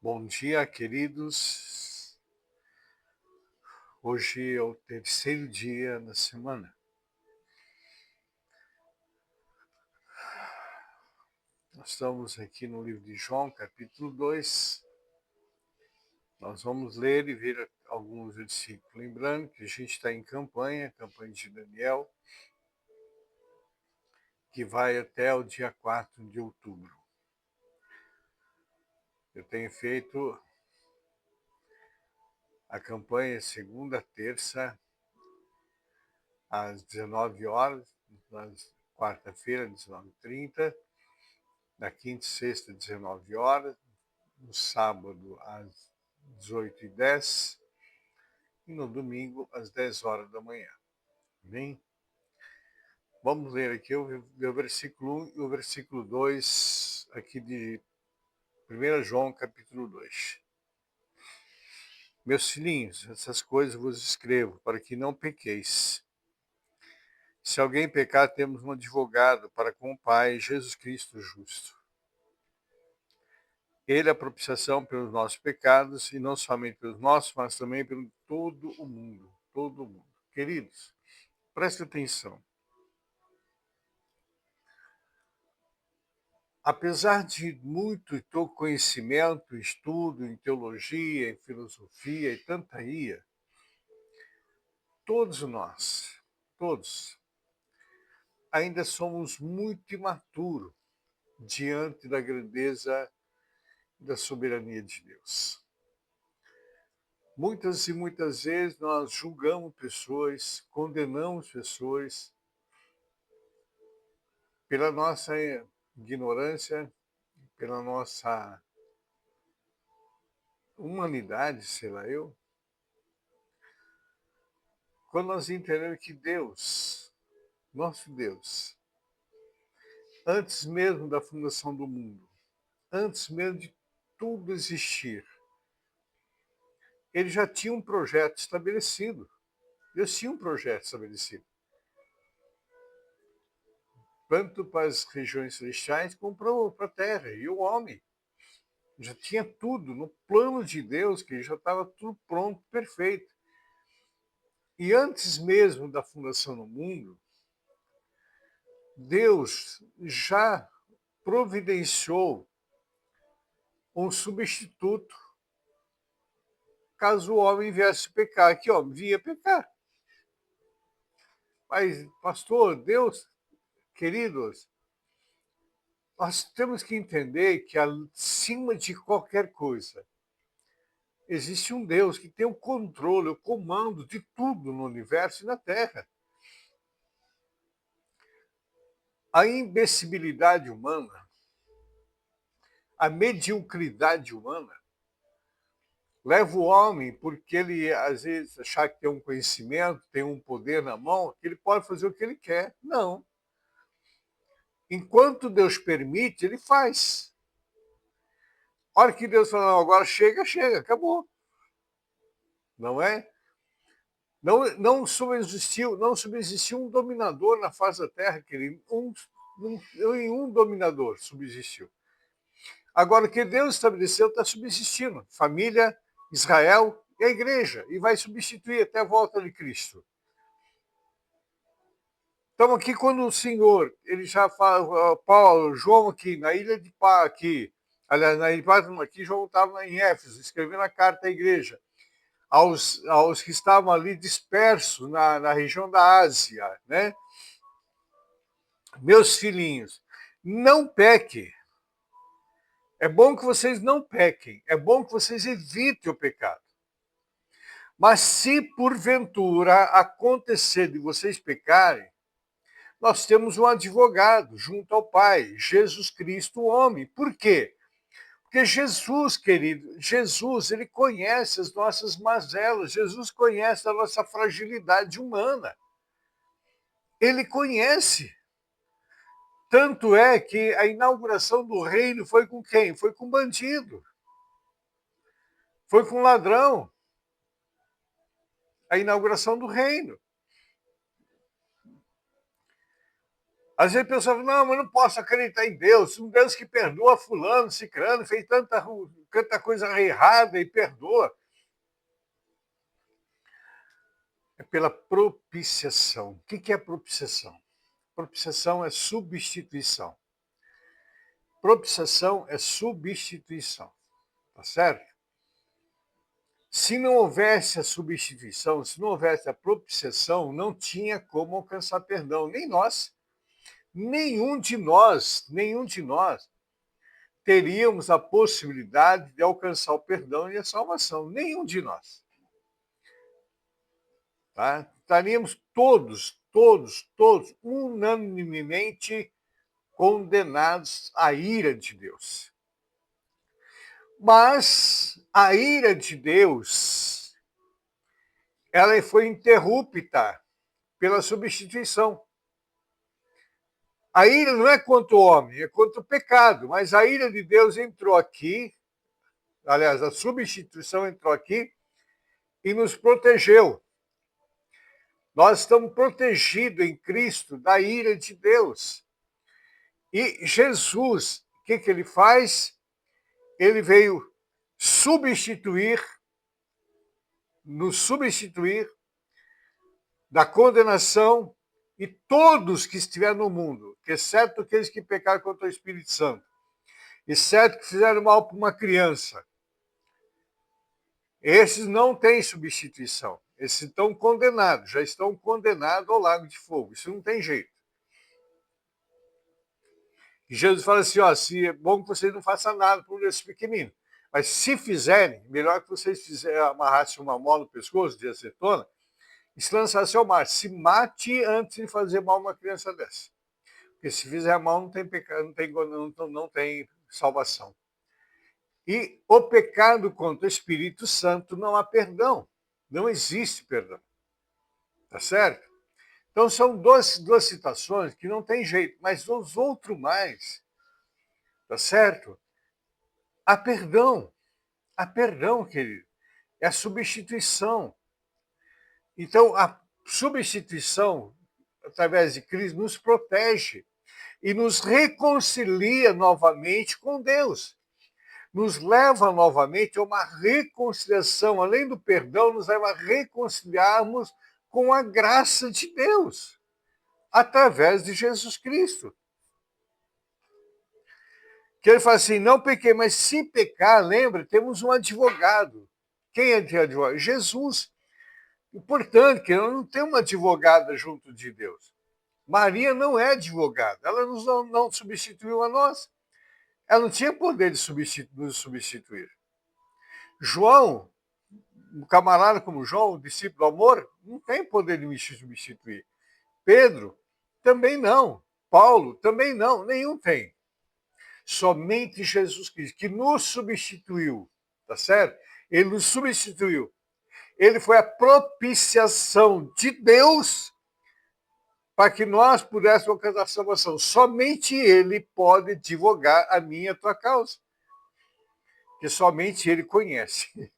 Bom dia, queridos. Hoje é o terceiro dia da semana. Nós estamos aqui no livro de João, capítulo 2. Nós vamos ler e ver alguns versículos. Lembrando que a gente está em campanha de Daniel, que vai até o dia 4 de outubro. Eu tenho feito a campanha segunda, terça, às 19 horas, na quarta-feira, 19h30, na quinta e sexta, 19 horas, no sábado, às 18h10 e no domingo, às 10 horas da manhã. Amém? Vamos ler aqui o versículo 1 e o versículo 2 aqui de 1 João, capítulo 2. Meus filhinhos, essas coisas vos escrevo, para que não pequeis. Se alguém pecar, temos um advogado para com o Pai, Jesus Cristo justo. Ele é a propiciação pelos nossos pecados, e não somente pelos nossos, mas também pelo todo o mundo. Todo o mundo. Queridos, preste atenção. Apesar de muito conhecimento, estudo em teologia, em filosofia e tanta ia, todos nós, todos, ainda somos muito imaturos diante da grandeza e da soberania de Deus. Muitas e muitas vezes nós julgamos pessoas, condenamos pessoas pela nossa ignorância, pela nossa humanidade, sei lá eu, quando nós entendemos que Deus, nosso Deus, antes mesmo da fundação do mundo, antes mesmo de tudo existir, ele já tinha um projeto estabelecido. Deus tinha um projeto estabelecido. Tanto para as regiões celestiais como para a terra. E o homem já tinha tudo no plano de Deus, que já estava tudo pronto, perfeito. E antes mesmo da fundação do mundo, Deus já providenciou um substituto caso o homem viesse pecar. Que homem vinha pecar. Mas, pastor, Deus, queridos, nós temos que entender que acima de qualquer coisa, existe um Deus que tem o controle, o comando de tudo no universo e na Terra. A imbecilidade humana, a mediocridade humana, leva o homem, porque ele às vezes achar que tem um conhecimento, tem um poder na mão, que ele pode fazer o que ele quer. Não. Enquanto Deus permite, ele faz. A hora que Deus fala, não, agora chega, chega, acabou. Não é? Não subsistiu um dominador na face da terra, querido. Um dominador subsistiu. Agora, o que Deus estabeleceu está subsistindo. Família, Israel e a igreja. E vai substituir até a volta de Cristo. Então, aqui, quando o Senhor, ele já fala, Paulo, João aqui, na ilha de Pá, aqui, aliás, na ilha de Pá, aqui, João estava em Éfeso, escrevendo a carta à igreja, aos que estavam ali dispersos na região da Ásia, né? Meus filhinhos, não pequem. É bom que vocês não pequem, é bom que vocês evitem o pecado. Mas se porventura acontecer de vocês pecarem, nós temos um advogado junto ao Pai, Jesus Cristo, o homem. Por quê? Porque Jesus, querido, Jesus, ele conhece as nossas mazelas, Jesus conhece a nossa fragilidade humana. Ele conhece. Tanto é que a inauguração do reino foi com quem? Foi com bandido. Foi com ladrão. A inauguração do reino. Às vezes a pessoa fala, não, mas não posso acreditar em Deus. Um Deus que perdoa fulano, ciclano, fez tanta coisa errada e perdoa. É pela propiciação. O que é propiciação? Propiciação é substituição. Propiciação é substituição. Tá certo? Se não houvesse a substituição, se não houvesse a propiciação, não tinha como alcançar perdão. Nem nós. Nenhum de nós teríamos a possibilidade de alcançar o perdão e a salvação. Nenhum de nós. Tá? Estaríamos todos, unanimemente condenados à ira de Deus. Mas a ira de Deus, ela foi interrupta pela substituição. A ira não é contra o homem, é contra o pecado, mas a ira de Deus entrou aqui, aliás, a substituição entrou aqui e nos protegeu. Nós estamos protegidos em Cristo da ira de Deus. E Jesus, o que ele faz? Ele veio nos substituir da condenação e todos que estiverem no mundo, exceto aqueles que pecaram contra o Espírito Santo, exceto que fizeram mal para uma criança. Esses não têm substituição. Esses estão condenados, já estão condenados ao lago de fogo. Isso não tem jeito. E Jesus fala assim, ó, se é bom que vocês não façam nada por esse pequenino. Mas se fizerem, melhor que vocês amarrassem uma mola no pescoço de acetona e se lançassem ao mar. Se mate antes de fazer mal a uma criança dessa. Porque se fizer mal, não tem pecado, não tem salvação. E o pecado contra o Espírito Santo não há perdão. Não existe perdão. Tá certo? Então são duas situações que não tem jeito, mas os outros mais, tá certo? Há perdão, querido. É a substituição. Então a substituição, através de Cristo, nos protege e nos reconcilia novamente com Deus. Nos leva novamente a uma reconciliação, além do perdão, nos leva a reconciliarmos com a graça de Deus, através de Jesus Cristo. Que ele fala assim, não pequei, mas se pecar, lembra, temos um advogado. Quem é o advogado? Jesus. Importante que eu não tenho uma advogada junto de Deus. Maria não é advogada, ela não substituiu a nós. Ela não tinha poder de nos substituir. João, um camarada como João, um discípulo do amor, não tem poder de me substituir. Pedro, também não. Paulo, também não. Nenhum tem. Somente Jesus Cristo, que nos substituiu, tá certo? Ele nos substituiu. Ele foi a propiciação de Deus para que nós pudéssemos alcançar a salvação. Somente Ele pode advogar a minha e a tua causa. Que somente Ele conhece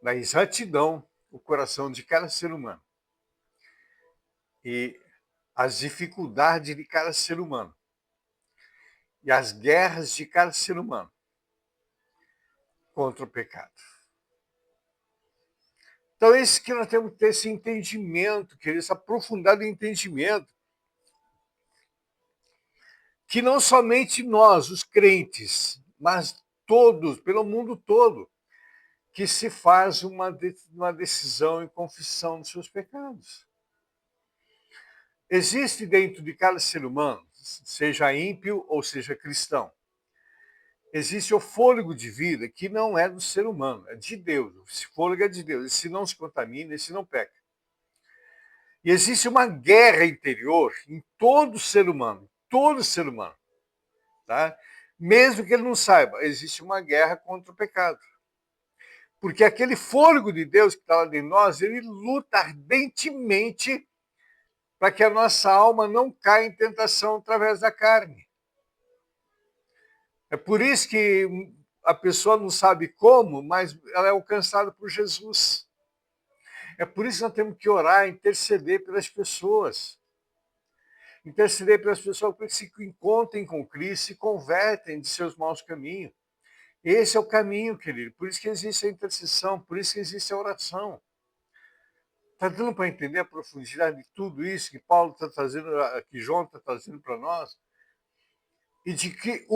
na exatidão o coração de cada ser humano. E as dificuldades de cada ser humano. E as guerras de cada ser humano contra o pecado. Então, é isso que nós temos que ter, esse entendimento, esse aprofundado entendimento, que não somente nós, os crentes, mas todos, pelo mundo todo, que se faz uma decisão em confissão dos seus pecados. Existe dentro de cada ser humano, seja ímpio ou seja cristão, existe o fôlego de vida que não é do ser humano, é de Deus. Esse fôlego é de Deus. Esse não se contamina, esse não peca. E existe uma guerra interior em todo ser humano, tá? Mesmo que ele não saiba, existe uma guerra contra o pecado. Porque aquele fôlego de Deus que está lá dentro de nós, ele luta ardentemente para que a nossa alma não caia em tentação através da carne. É por isso que a pessoa não sabe como, mas ela é alcançada por Jesus. É por isso que nós temos que orar, interceder pelas pessoas. Interceder pelas pessoas para que se encontrem com Cristo, se convertem de seus maus caminhos. Esse é o caminho, querido. Por isso que existe a intercessão, por isso que existe a oração. Está dando para entender a profundidade de tudo isso que Paulo está trazendo, que João está trazendo para nós? E de que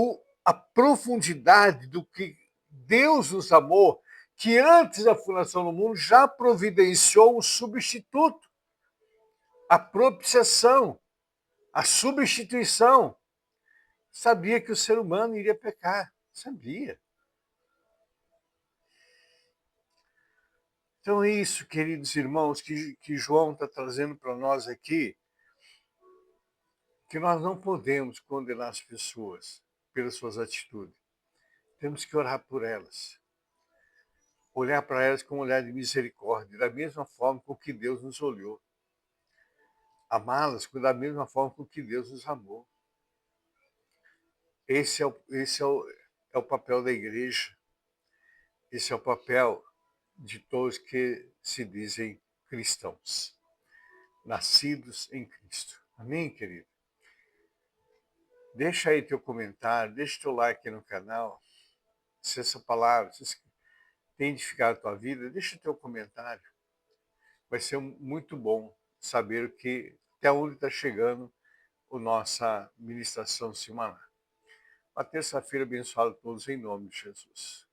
a profundidade do que Deus nos amou, que antes da fundação do mundo já providenciou o substituto, a propiciação, a substituição. Sabia que o ser humano iria pecar, sabia. Então é isso, queridos irmãos, que João está trazendo para nós aqui, que nós não podemos condenar as pessoas pelas suas atitudes. Temos que orar por elas. Olhar para elas com um olhar de misericórdia, da mesma forma com que Deus nos olhou. Amá-las da mesma forma com que Deus nos amou. Esse é o papel da igreja. Esse é o papel de todos que se dizem cristãos, nascidos em Cristo. Amém, querido? Deixa aí teu comentário, deixa teu like no canal. Se essa palavra tem edificado a tua vida, deixa teu comentário. Vai ser muito bom saber até onde está chegando a nossa ministração semanal. Uma terça-feira abençoada a todos em nome de Jesus.